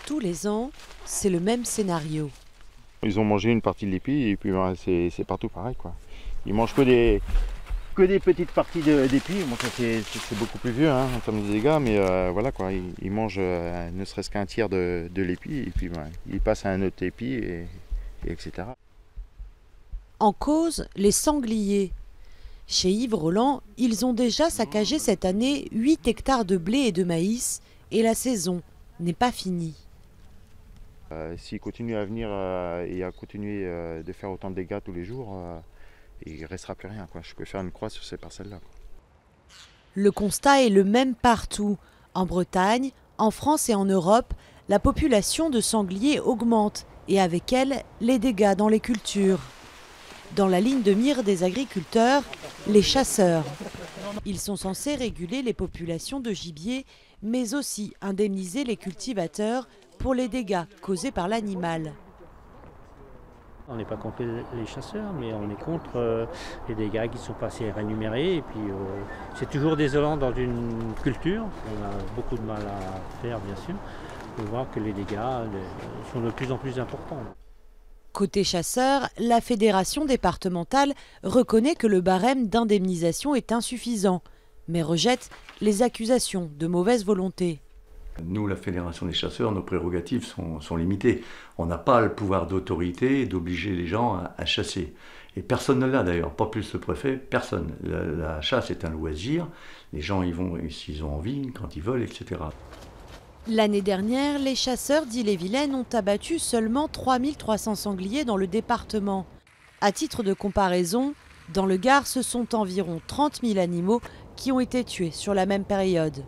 Tous les ans, c'est le même scénario. Ils ont mangé une partie de l'épi et puis c'est partout pareil, quoi. Ils mangent que des petites parties d'épi. Bon, ça c'est beaucoup plus vieux hein, en termes de dégâts, mais voilà quoi. Ils mangent ne serait-ce qu'un tiers de l'épi et puis ils passent à un autre épi etc. En cause, les sangliers. Chez Yves Roland, ils ont déjà saccagé cette année 8 hectares de blé et de maïs et la saison n'est pas finie. S'ils continuent à venir et à continuer de faire autant de dégâts tous les jours, il ne restera plus rien, quoi. Je peux faire une croix sur ces parcelles-là. Le constat est le même partout. En Bretagne, en France et en Europe, la population de sangliers augmente et avec elle, les dégâts dans les cultures. Dans la ligne de mire des agriculteurs, les chasseurs. Ils sont censés réguler les populations de gibier, mais aussi indemniser les cultivateurs pour les dégâts causés par l'animal. On n'est pas contre les chasseurs, mais on est contre les dégâts qui sont passés rémunérés. Et puis c'est toujours désolant dans une culture. On a beaucoup de mal à faire, bien sûr, de voir que les dégâts sont de plus en plus importants. Côté chasseurs, la fédération départementale reconnaît que le barème d'indemnisation est insuffisant, mais rejette les accusations de mauvaise volonté. Nous, la Fédération des chasseurs, nos prérogatives sont limitées. On n'a pas le pouvoir d'autorité d'obliger les gens à chasser. Et personne ne l'a d'ailleurs, pas plus le préfet, personne. La chasse est un loisir, les gens y vont s'ils ont envie, quand ils veulent, etc. L'année dernière, les chasseurs d'Ille-et-Vilaine ont abattu seulement 3300 sangliers dans le département. À titre de comparaison, dans le Gard, ce sont environ 30 000 animaux qui ont été tués sur la même période.